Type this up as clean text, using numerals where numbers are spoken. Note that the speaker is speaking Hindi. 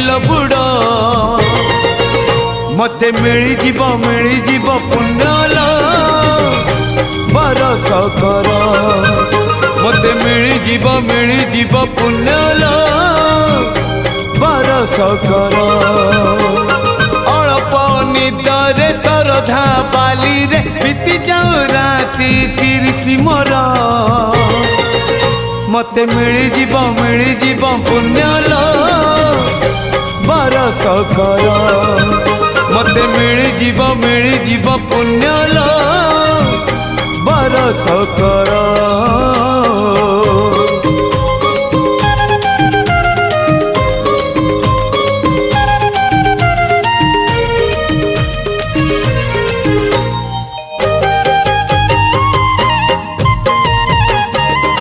लो बुड़ मते मिली जीव पुण्यल बरस कर मते मिली जीव पुण्यल बरस कर अल्प निदरे सरधा बाली रे बीती जाऊ राती 30 मोर मते मिली जीव पुण्यल बरस कर मते मिली जीव पुण्यल बरस कर।